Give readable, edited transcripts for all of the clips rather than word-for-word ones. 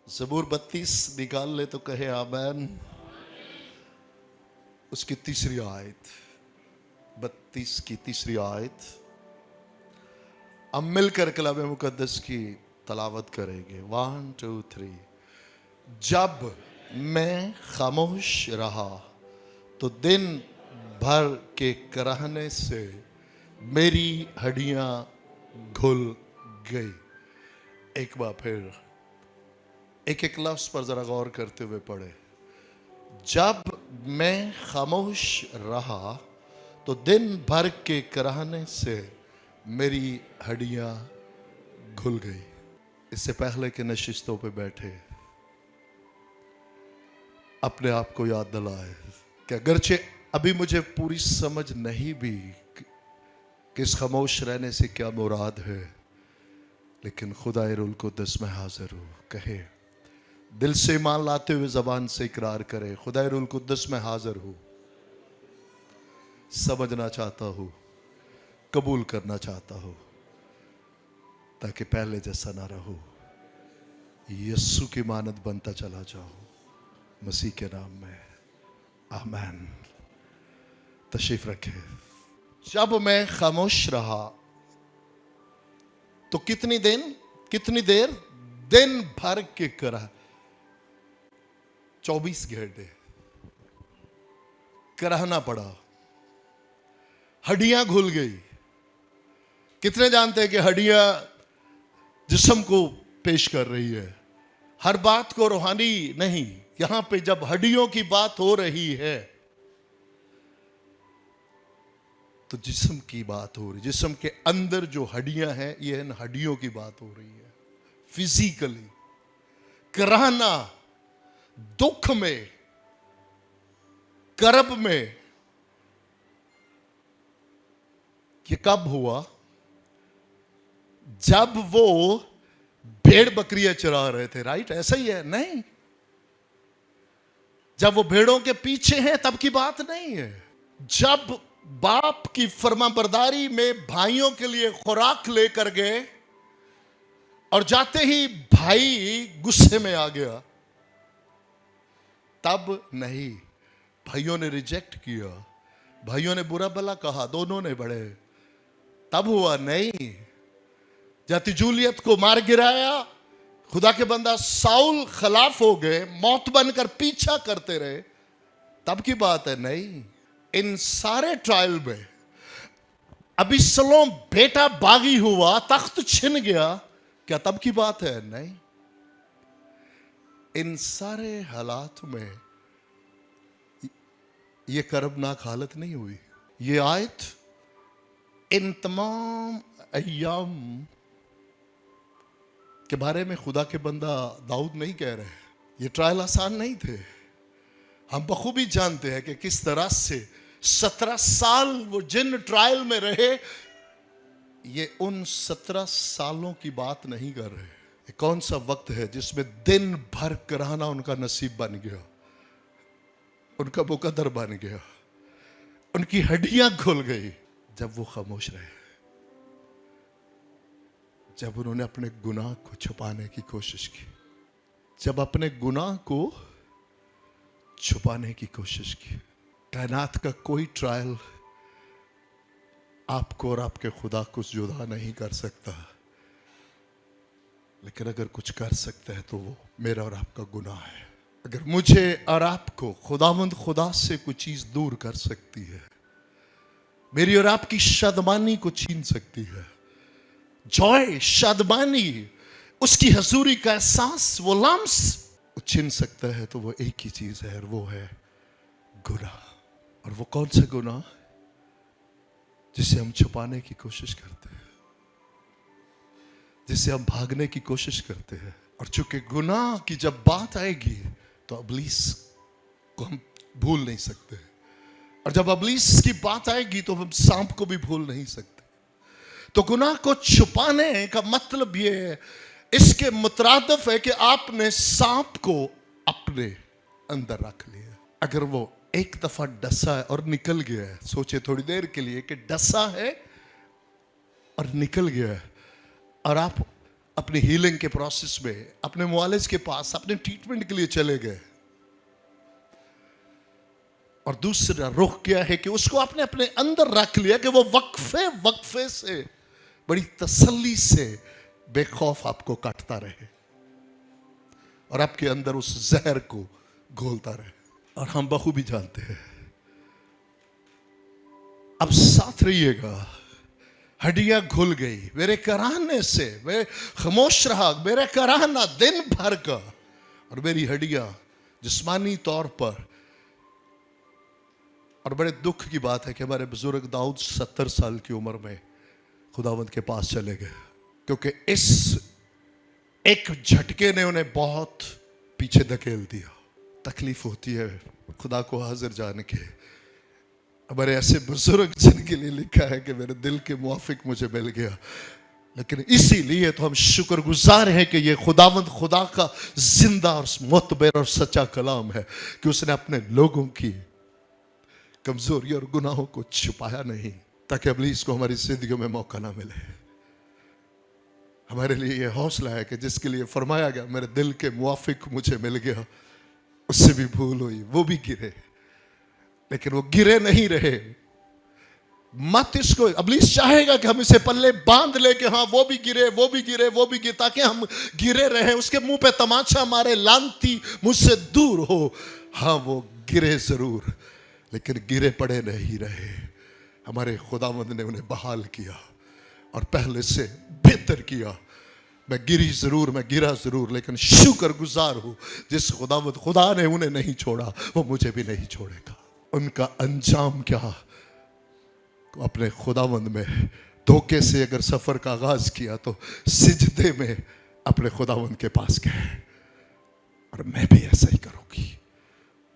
ज़बूर 32 निकाल ले तो कहे आमीन। उसकी तीसरी आयत, 32 की तीसरी आयत। अब मिलकर कलाम मुकद्दस की तलावत करेंगे। 1 2 3। जब मैं खामोश रहा तो दिन भर के कराहने से मेरी हड्डियां घुल गई। एक बार फिर एक एक लफ्ज पर जरा गौर करते हुए पढ़े। जब मैं खामोश रहा तो दिन भर के कराहने से मेरी हड्डियां घुल गई। इससे पहले के नशिस्तों पे बैठे अपने आप को याद दिलाए कि अगरचे अभी मुझे पूरी समझ नहीं भी कि इस खामोश रहने से क्या मुराद है, लेकिन खुदाए रुल कुद्दस में हाजिर हूं। कहे दिल से ईमान लाते हुए जबान से इकरार करे, खुदाए रुल कुद्दस में हाजिर हूं, समझना चाहता हूं, कबूल करना चाहता हूं, ताकि पहले जैसा ना रहूं, यीशु की मानद बनता चला जाऊं, मसीह के नाम में आमीन। तशरीफ रखे। जब मैं खामोश रहा तो कितनी देर दिन भर के करा 24 घंटे कराहना पड़ा, हड्डियां घुल गई। कितने जानते हैं कि हड्डियां जिस्म को पेश कर रही है, हर बात को रूहानी नहीं। यहां पे जब हड्डियों की बात हो रही है तो जिस्म की बात हो रही, जिस्म के अंदर जो हड्डियां हैं, ये इन हड्डियों की बात हो रही है। फिजिकली कराहना, दुख में, करब में। ये कब हुआ? जब वो भेड़ बकरियां चरा रहे थे। राइट, ऐसा ही है? नहीं, जब वो भेड़ों के पीछे हैं तब की बात नहीं है। जब बाप की फरमाबरदारी में भाइयों के लिए खुराक लेकर गए और जाते ही भाई गुस्से में आ गया, तब नहीं। भाइयों ने रिजेक्ट किया, भाइयों ने बुरा भला कहा, दोनों ने बड़े, तब हुआ नहीं। जाती जूलियत को मार गिराया, खुदा के बंदा साउल खिलाफ हो गए, मौत बनकर पीछा करते रहे, तब की बात है? नहीं। इन सारे ट्रायल में अबिशलोम बेटा बागी हुआ, तख्त छिन गया, क्या तब की बात है? नहीं। इन सारे हालात में ये कर्बनाक हालत नहीं हुई। ये आयत इन तमाम अय्याम के बारे में खुदा के बंदा दाऊद नहीं कह रहे। ये ट्रायल आसान नहीं थे। हम बखूबी जानते हैं कि किस तरह से 17 साल वो जिन ट्रायल में रहे, ये उन 17 सालों की बात नहीं कर रहे। ये कौन सा वक्त है जिसमें दिन भर कराना उनका नसीब बन गया, उनका मुकद्दर बन गया, उनकी हड्डियां घुल गई? जब वो खामोश रहे, जब उन्होंने अपने गुनाह को छुपाने की कोशिश की, जब अपने गुनाह को छुपाने की कोशिश की। कायनात का कोई ट्रायल आपको और आपके खुदा को जुदा नहीं कर सकता, लेकिन अगर कुछ कर सकता है तो वो मेरा और आपका गुनाह है। अगर मुझे और आपको खुदावंद खुदा से कुछ चीज दूर कर सकती है, मेरी और आपकी शादमानी को छीन सकती है, जॉय, शादमानी, उसकी हजूरी का एहसास, वो लम्स छीन सकता है, तो वो एक ही चीज है, और वो है गुनाह। और वो कौन सा गुनाह जिसे हम छुपाने की कोशिश करते हैं, जिसे हम भागने की कोशिश करते हैं। और चूंकि गुनाह की जब बात आएगी तो इब्लीस को हम भूल नहीं सकते, और जब इब्लीस की बात आएगी तो हम सांप को भी भूल नहीं सकते। तो गुनाह को छुपाने का मतलब ये है, इसके मुतरादिफ है कि आपने सांप को अपने अंदर रख लिया। अगर वो एक दफा डसा है और निकल गया है, सोचे थोड़ी देर के लिए कि डसा है और निकल गया है, और आप अपनी हीलिंग के प्रोसेस में अपने मुआलिज के पास अपने ट्रीटमेंट के लिए चले गए, और दूसरा रुख क्या है कि उसको आपने अपने अंदर रख लिया कि वो वक्फे वक्फे से बड़ी तसल्ली से बेखौफ आपको काटता रहे और आपके अंदर उस जहर को घोलता रहे। और हम बखूबी जानते हैं, अब साथ रहिएगा, हड्डियां घुल गई मेरे कराहने से, मैं खामोश रहा मेरे कराहना दिन भर का, और मेरी हड्डियां जिस्मानी तौर पर। और बड़े दुख की बात है कि हमारे बुजुर्ग दाऊद 70 साल की उम्र में खुदावंद के पास चले गए, क्योंकि इस एक झटके ने उन्हें बहुत पीछे धकेल दिया। तकलीफ होती है खुदा को हाजिर जान के। हमारे ऐसे बुजुर्ग जिनके लिए लिखा है कि मेरे दिल के मुआफिक मुझे मिल गया, लेकिन इसीलिए तो हम शुक्रगुजार हैं कि ये खुदावंद खुदा का जिंदा और मुतबर और सच्चा कलाम है कि उसने अपने लोगों की कमजोरी और गुनाहों को छुपाया नहीं, ताकि इब्लीस को हमारी जिंदगियों में मौका ना मिले। हमारे लिए यह हौसला है कि जिसके लिए फरमाया गया मेरे दिल के मुआफिक मुझे मिल गया, उससे भी भूल हुई, वो भी गिरे, लेकिन वो गिरे नहीं रहे। मत इसको, इब्लीस चाहेगा कि हम इसे पल्ले बांध ले कि हाँ वो भी गिरे वो भी गिरे वो भी गिरे, ताकि हम गिरे रहे, उसके मुंह पे तमाचा मारे, लानती मुझसे दूर हो। हाँ वो गिरे जरूर, लेकिन गिरे पड़े नहीं रहे। हमारे खुदावंद ने उन्हें बहाल किया और पहले से बेहतर किया। मैं गिरी जरूर, मैं गिरा जरूर, लेकिन शुक्रगुजार हूं जिस खुदावंद खुदा ने उन्हें नहीं छोड़ा, वो मुझे भी नहीं छोड़ेगा। उनका अंजाम क्या, अपने खुदावंद में धोखे से अगर सफर का आगाज किया तो सिजदे में अपने खुदावंद के पास गए, और मैं भी ऐसा ही करूंगी,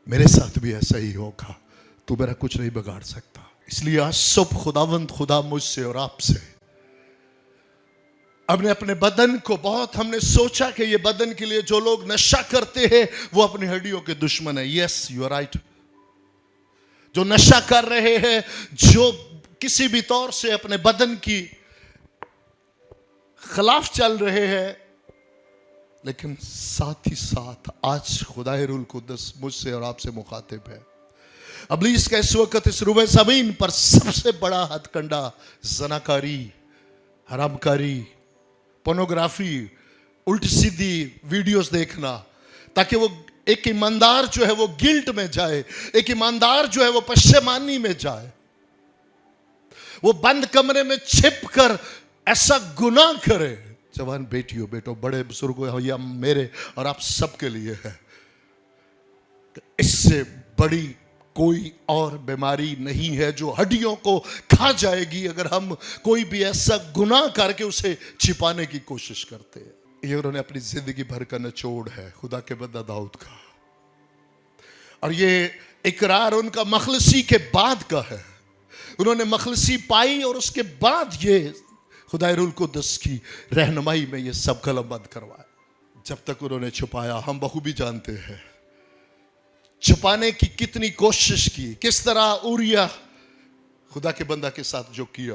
मेरे साथ भी ऐसा ही होगा, तू मेरा कुछ नहीं बिगाड़ सकता। इसलिए आज सब खुदावंद खुदा मुझसे और आपसे, हमने अपने बदन को बहुत, हमने सोचा कि ये बदन के लिए जो लोग नशा करते हैं वो अपनी हड्डियों के दुश्मन है। Yes you are right. जो नशा कर रहे हैं, जो किसी भी तौर से अपने बदन की खिलाफ चल रहे हैं, लेकिन साथ ही साथ आज खुदाए रूल कुद्दस मुझसे और आपसे मुखातिब है। इब्लीस का इस वक्त इस रुबे ज़मीन पर सबसे बड़ा हथकंडा ज़नाकारी, हरामकारी, पोर्नोग्राफी, उल्टी सीधी वीडियोस देखना, ताकि वो एक ईमानदार जो है वो गिल्ट में जाए, एक ईमानदार जो है वो पश्चेमानी में जाए, वो बंद कमरे में छिप कर ऐसा गुनाह करे। जवान बेटियों बेटों, बड़े बुजुर्गों, यह मेरे और आप सबके लिए है, इससे बड़ी कोई और बीमारी नहीं है जो हड्डियों को खा जाएगी अगर हम कोई भी ऐसा गुनाह करके उसे छिपाने की कोशिश करते हैं। ये उन्होंने अपनी जिंदगी भर का निचोड़ है खुदा के बंदा दाऊद का, और ये इकरार उनका मखलसी के बाद का है। उन्होंने मखलसी पाई और उसके बाद ये खुदाए रूल कुद्दस की रहनुमाई में ये सब कलमबंद करवाया। जब तक उन्होंने छुपाया, हम बखूबी जानते हैं छुपाने की कितनी कोशिश की, किस तरह उरिया खुदा के बंदा के साथ जो किया,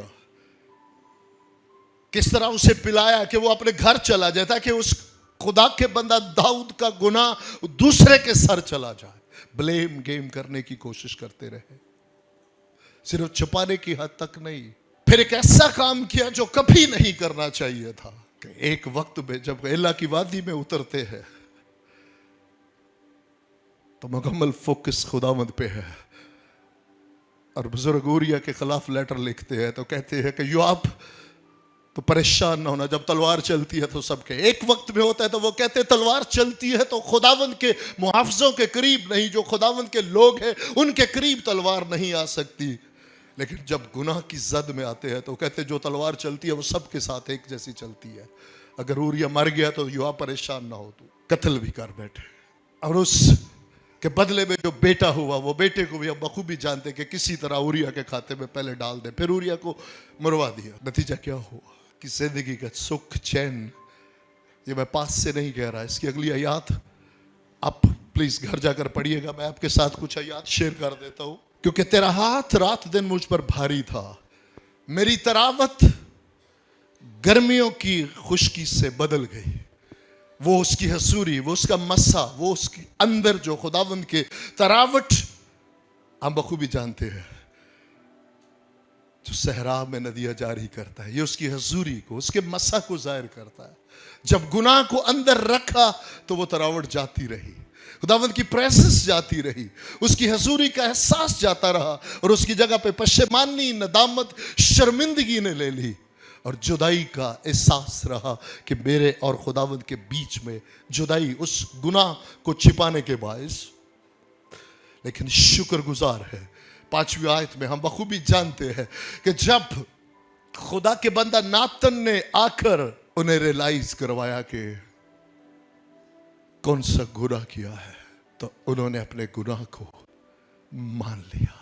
किस तरह उसे पिलाया कि वो अपने घर चला जाए, ताकि उस खुदा के बंदा दाऊद का गुनाह दूसरे के सर चला जाए। ब्लेम गेम करने की कोशिश करते रहे, सिर्फ छुपाने की हद तक नहीं। फिर एक ऐसा काम किया जो कभी नहीं करना चाहिए था, कि एक वक्त में जब एला की वादी में उतरते हैं तो मुकम्मल फोकस खुदावंद पे है, और बुजुर्ग उरिया के खिलाफ लेटर लिखते हैं तो कहते हैं कि योआब तो परेशान ना होना, जब तलवार चलती है तो सबके एक वक्त में होता है। तो वो कहते हैं तलवार चलती है तो खुदावंद के मुहाफिजों के करीब नहीं, जो खुदावंद के लोग हैं उनके करीब तलवार नहीं आ सकती। लेकिन जब गुनाह की जद में आते हैं तो कहते हैं जो तलवार चलती है वो सबके साथ एक जैसी चलती है। अगर उरिया मर गया तो योआब परेशान ना हो, तो कत्ल भी कर बैठे, और उस के बदले में जो बेटा हुआ वो बेटे को भी हम बखूबी जानते कि किसी तरह उरिया के खाते में पहले डाल दे, फिर उरिया को मरवा दिया। नतीजा क्या हुआ कि जिंदगी का सुख चैन, ये मैं पास से नहीं कह रहा, इसकी अगली आयत आप प्लीज घर जाकर पढ़िएगा। मैं आपके साथ कुछ आयत शेयर कर देता हूं। क्योंकि तेरा हाथ रात दिन मुझ पर भारी था, मेरी तरावत गर्मियों की खुश्की से बदल गई। वो उसकी हसूरी, वो उसका मस्सा, वो उसके अंदर जो खुदावंद के तरावट हम बखूबी जानते हैं, जो सहरा में नदियां जारी करता है, ये उसकी हजूरी को, उसके मस्सा को जाहिर करता है। जब गुनाह को अंदर रखा तो वो तरावट जाती रही, खुदावंद की प्रेजेंस जाती रही, उसकी हजूरी का एहसास जाता रहा, और उसकी जगह पे पशेमानी, नदामत, शर्मिंदगी ने ले ली, और जुदाई का एहसास रहा कि मेरे और खुदावंद के बीच में जुदाई उस गुनाह को छिपाने के बायस। लेकिन शुक्रगुजार है, 5वीं आयत में हम बखूबी जानते हैं कि जब खुदा के बंदा नातन ने आकर उन्हें रियलाइज करवाया कि कौन सा गुनाह किया है, तो उन्होंने अपने गुनाह को मान लिया।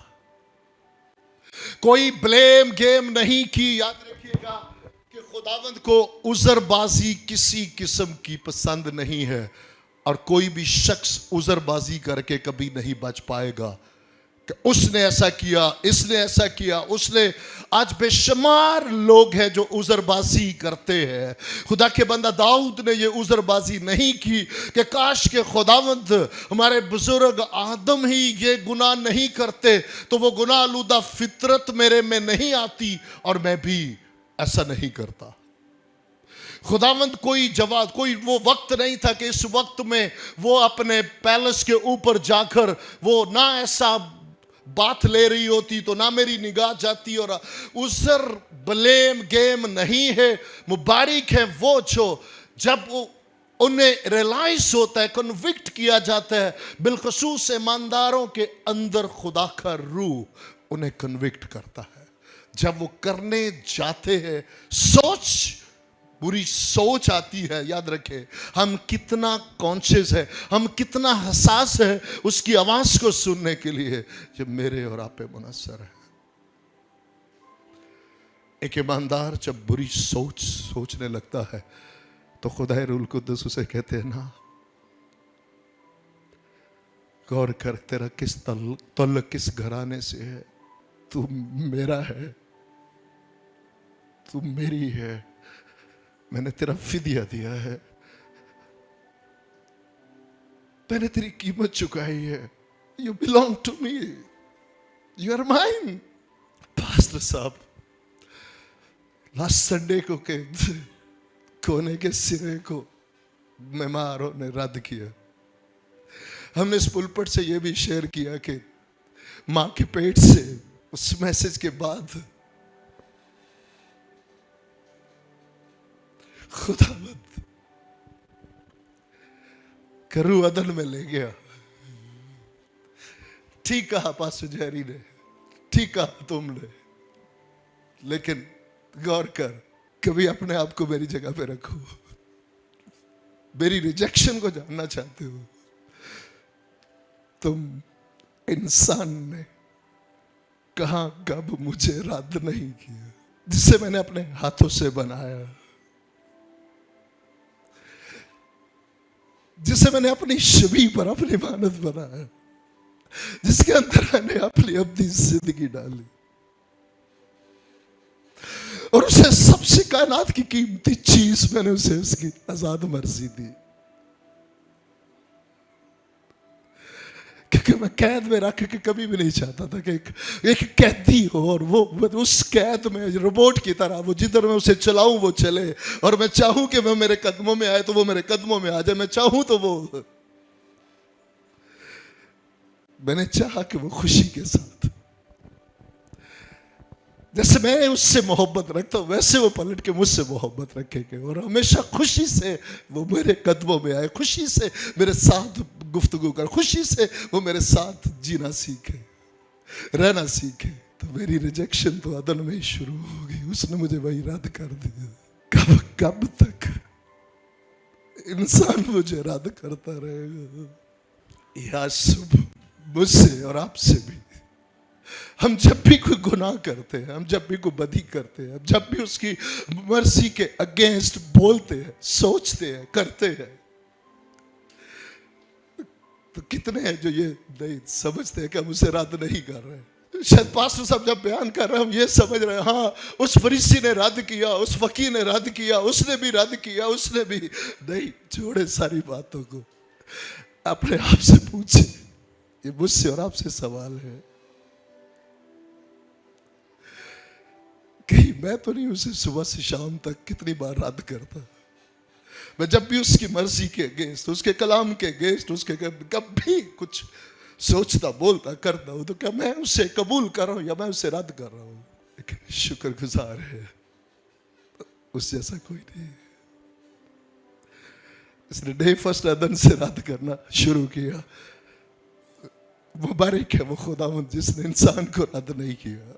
कोई ब्लेम गेम नहीं की। याद रखिएगा कि खुदावंद को उजरबाजी किसी किस्म की पसंद नहीं है, और कोई भी शख्स उजरबाजी करके कभी नहीं बच पाएगा कि उसने ऐसा किया, इसने ऐसा किया, उसने। आज बेशुमार लोग हैं जो उजरबाजी करते हैं। खुदा के बंदा दाऊद ने ये उजरबाजी नहीं की कि काश के खुदावंद हमारे बुजुर्ग आदम ही ये गुनाह नहीं करते तो वो गुनाह आलूदा फितरत मेरे में नहीं आती और मैं भी ऐसा नहीं करता। खुदावंद कोई वो वक्त नहीं था कि इस वक्त में वो अपने पैलेस के ऊपर जाकर वो ना ऐसा बात ले रही होती तो ना मेरी निगाह जाती। और उजर ब्लेम गेम नहीं है, मुबारक है वो जो जब उन्हें रियलाइज होता है, कन्विक्ट किया जाता है, बिलखसूस ईमानदारों के अंदर खुदा का रूह उन्हें कन्विक्ट करता है। जब वो करने जाते हैं, बुरी सोच आती है। याद रखें, हम कितना कॉन्शियस है, हम कितना हसास है उसकी आवाज को सुनने के लिए जो मेरे और आप पे मुनस्सर है। एक ईमानदार जब बुरी सोचने लगता है तो खुदा रूल कुद्दुस उसे कहते हैं ना, गौर कर, तेरा किस तल्लुक किस घराने से है। तू मेरा है, तू मेरी है, मैंने तेरा फिदिया दिया है, मैंने तेरी कीमत चुकाई है। You belong to me, you are mine. Pastor साहब लास्ट संडे को के कोने के सिरे को मेहमानों ने रद्द किया। हमने इस पुलपट से यह भी शेयर किया कि मां के पेट से उस मैसेज के बाद खुदावंद करू अदन में ले गया। ठीक कहा पास्टर जहरी ने, ठीक कहा तुमने, लेकिन गौर कर, कभी अपने आप को मेरी जगह पे रखो। मेरी रिजेक्शन को जानना चाहते हो, तुम इंसान ने कहां कब मुझे रद्द नहीं किया, जिसे मैंने अपने हाथों से बनाया, जिसे मैंने अपनी छवि पर अपनी मानत बनाया, जिसके अंदर मैंने अपनी जिंदगी डाली, और उसे सबसे कायनात की कीमती चीज मैंने उसे उसकी आजाद मर्जी दी। क्योंकि मैं कैद में रख के कभी भी नहीं चाहता था कि एक कैदी हो और वो उस कैद में रोबोट की तरह वो जिधर मैं उसे चलाऊं वो चले, और मैं चाहूं कि वो मेरे कदमों में आए तो वो मेरे कदमों में आ जाए, मैं चाहूं तो वो। मैंने चाहा कि वो खुशी के साथ, जैसे मैं उससे मोहब्बत रखता हूं वैसे वो पलट के मुझसे मोहब्बत रखेंगे, और हमेशा खुशी से वो मेरे कदमों में आए, खुशी से मेरे साथ गुफ्तगू कर, खुशी से वो मेरे साथ जीना सीखे, रहना सीखे। तो मेरी रिजेक्शन तो अदन में ही शुरू हो गई, उसने मुझे वही रद्द कर दिया। कब तक इंसान मुझे रद्द करता रहेगा? यह सुबह मुझसे और आपसे भी, हम जब भी कोई गुनाह करते हैं, हम जब भी कोई बदी करते हैं, जब भी उसकी मर्जी के अगेंस्ट बोलते हैं, सोचते हैं, करते हैं, तो कितने हैं जो ये नहीं समझते हैं कि हम उसे रद्द नहीं कर रहे हैं, शायद पास्टर साहब जब बयान कर रहे हैं हम ये समझ रहे हैं, हाँ उस फरीसी ने रद्द किया, उस फकीर ने रद्द किया, उसने भी रद्द किया, उसने भी नहीं। छोड़े सारी बातों को, अपने आप से पूछे, ये मुझसे और आपसे सवाल है, कहीं मैं तो नहीं उसे सुबह से शाम तक कितनी बार रद्द करता। मैं जब भी उसकी मर्जी के अगेंस्ट, उसके कलाम के अगेंस्ट, उसके कभी कुछ सोचता, बोलता, करता हूं तो क्या मैं उसे कबूल कर रहा हूं या मैं उसे रद्द कर रहा हूं? लेकिन शुक्रगुजार है उस जैसा कोई नहीं। इसने डे फर्स्ट अदन से रद्द करना शुरू किया। मुबारक है वो खुदावंद जिसने इंसान को रद्द नहीं किया।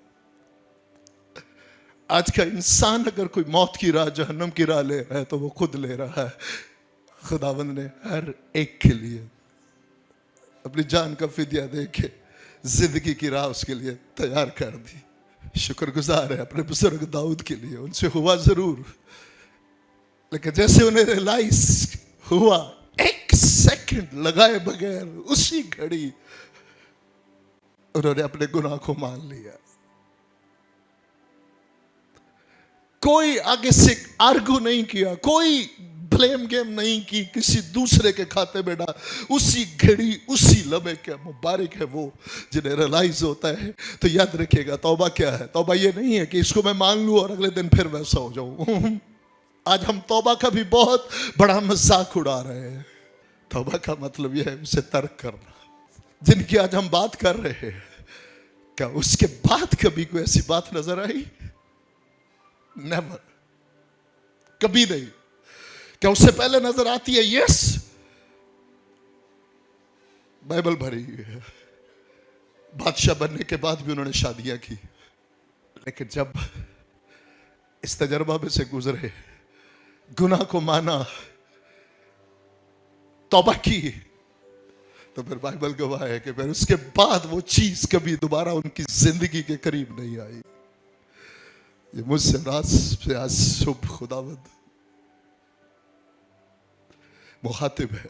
आज का इंसान अगर कोई मौत की राह, जहन्नम की राह ले रहा है तो वो खुद ले रहा है। खुदावंद ने हर एक के लिए अपनी जान का फिदिया दे के जिंदगी की राह उसके लिए तैयार कर दी। शुक्रगुजार है अपने बुजुर्ग दाऊद के लिए। उनसे हुआ जरूर, लेकिन जैसे उन्हें रियलाइज हुआ, एक सेकंड लगाए बगैर उसी घड़ी उन्होंने अपने गुनाह को मान लिया। कोई आगे से आर्गू नहीं किया, कोई ब्लेम गेम नहीं की, किसी दूसरे के खाते में डाल, उसी घड़ी उसी लम्हे। क्या मुबारक है वो जिन्हें रियलाइज होता है। तो याद रखिएगा, तौबा क्या है? तौबा ये नहीं है कि इसको मैं मान लूं और अगले दिन फिर वैसा हो जाऊं। आज हम तौबा का भी बहुत बड़ा मजाक उड़ा रहे हैं। तौबा का मतलब यह है उसे तर्क करना। जिनकी आज हम बात कर रहे हैं, क्या उसके बाद कभी कोई ऐसी बात नजर आई? नेवर, कभी नहीं। क्या उससे पहले नजर आती है? यस, बाइबल भरी हुई है। बादशाह बनने के बाद भी उन्होंने शादियां की, लेकिन जब इस तजर्बा में से गुजरे, गुनाह को माना, तौबा की, तो फिर बाइबल गवाह है कि फिर उसके बाद वो चीज कभी दोबारा उनकी जिंदगी के करीब नहीं आई। ये मुझसे रात से आज सुबह खुदावंद मुखातिब है,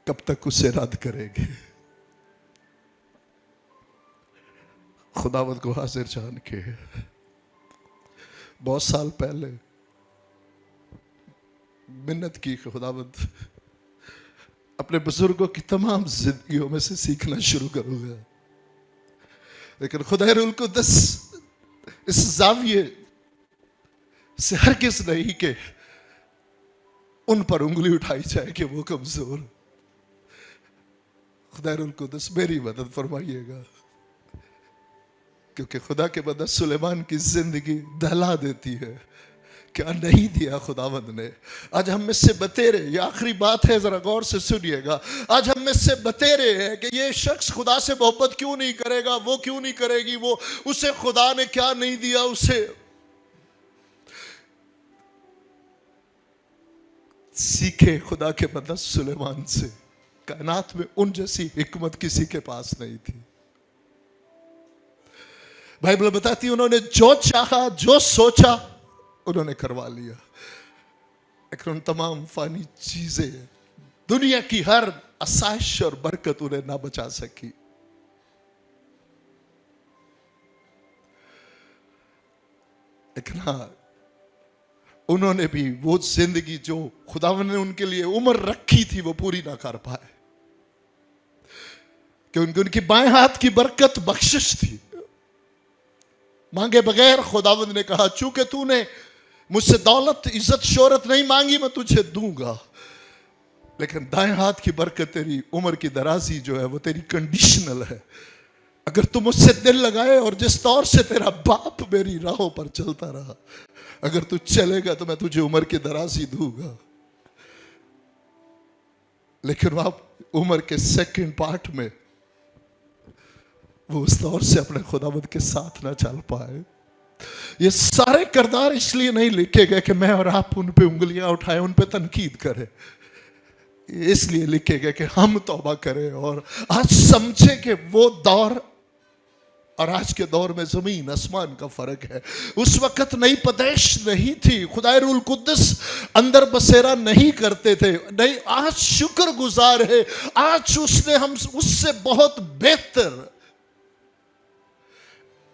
कब तक उसे रद्द करेंगे? खुदावंद को हाजिर जान के बहुत साल पहले मिन्नत की, खुदावंद अपने बुजुर्गों की तमाम जिंदगियों में से सीखना शुरू करूंगा। लेकिन खुदा रुल कुद्दस इस जाविये से हरगिज़ नहीं कि उन पर उंगली उठाई जाए कि वो कमजोर। खुदा रुल कुद्दस मेरी मदद फरमाइएगा, क्योंकि खुदा के बंदा सुलेमान की जिंदगी दहला देती है। क्या नहीं दिया खुदावंद ने? आज हम में से बतेरे, ये आखिरी बात है, जरा गौर से सुनिएगा। आज हम में से बतेरे हैं कि ये शख्स खुदा से मोहब्बत क्यों नहीं करेगा, वो क्यों नहीं करेगी, वो उसे खुदा ने क्या नहीं दिया उसे। सीखे खुदा के बंदा सुलेमान से। कायनात में उन जैसी हिकमत किसी के पास नहीं थी। बाइबल बताती है उन्होंने जो चाहा, जो सोचा, उन्होंने करवा लिया। लेकिन उन तमाम फानी चीजें, दुनिया की हर आसाइश और बरकत उन्हें ना बचा सकी। लेकिन हाँ, उन्होंने भी वो जिंदगी जो खुदावंद ने उनके लिए उम्र रखी थी वो पूरी ना कर पाए, क्योंकि उनकी बाएं हाथ की बरकत बख्शिश थी। मांगे बगैर खुदावंद ने कहा, चूंकि तूने मुझसे दौलत, इज्जत, शोहरत नहीं मांगी, मैं तुझे दूंगा। लेकिन दाएं हाथ की बरकत, तेरी उम्र की दराजी जो है वो तेरी कंडीशनल है। अगर तू मुझसे दिल लगाए और जिस तौर से तेरा बाप मेरी राहों पर चलता रहा, अगर तू चलेगा तो मैं तुझे उम्र की दराजी दूंगा। लेकिन आप उम्र के सेकंड पार्ट में वो उस तौर से अपने खुदावंद के साथ ना चल पाए। ये सारे किरदार इसलिए नहीं लिखे गए कि मैं और आप उन पे उंगलियां उठाएं, उन पे तनकीद करें। इसलिए लिखे गए कि हम तौबा करें और आज समझे कि वो दौर और आज के दौर में जमीन आसमान का फर्क है। उस वक्त नई पैदाइश नहीं थी, खुदा रूल कुद्दस अंदर बसेरा नहीं करते थे। नहीं, आज शुक्रगुजार है, आज उसने हम उससे बहुत बेहतर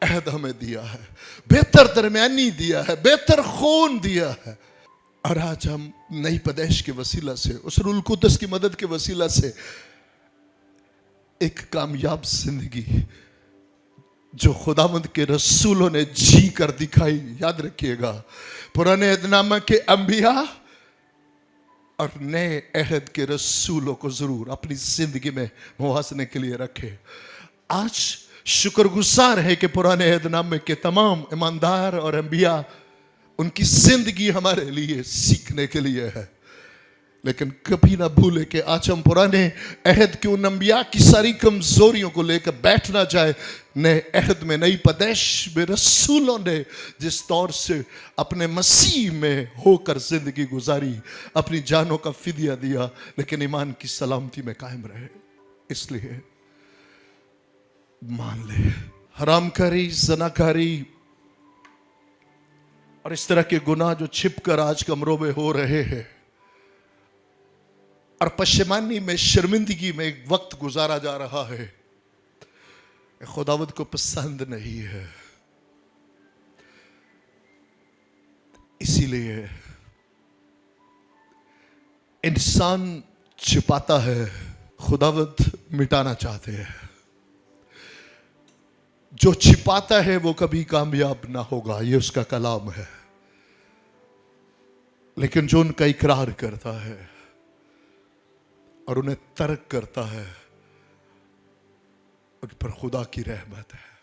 अहद हमें दिया है, बेहतर दरमियानी दिया है, बेहतर खून दिया है। और आज हम नई पैदाइश के वसीला से, उस रूल कुदस की मदद के वसीला से एक कामयाब जिंदगी जो खुदावंद के रसूलों ने जी कर दिखाई। याद रखिएगा, पुराने अहदनामा के अंबिया और नए अहद के रसूलों को जरूर अपनी जिंदगी में मुहासने के लिए रखे। आज शुक्रगुजार है कि पुराने अहदनामे के तमाम ईमानदार और अंबिया, उनकी जिंदगी हमारे लिए सीखने के लिए है। लेकिन कभी ना भूले कि आज हम पुराने अहद के उन अंबिया की सारी कमजोरियों को लेकर बैठना चाहे। नए अहद में, नई पैदाइश में रसूलों ने जिस तौर से अपने मसीह में होकर जिंदगी गुजारी, अपनी जानों का फिदिया दिया, लेकिन ईमान की सलामती में कायम रहे। इसलिए मान ले, हरामकारी, ज़नाकारी और इस तरह के गुनाह जो छिपकर आज कमरों में हो रहे हैं और पशेमानी में, शर्मिंदगी में एक वक्त गुजारा जा रहा है, खुदावद को पसंद नहीं है। इसीलिए इंसान छिपाता है, खुदावद मिटाना चाहते हैं। जो छिपाता है वो कभी कामयाब ना होगा, ये उसका कलाम है। लेकिन जो उनका इकरार करता है और उन्हें तर्क करता है, उन पर खुदा की रहमत है।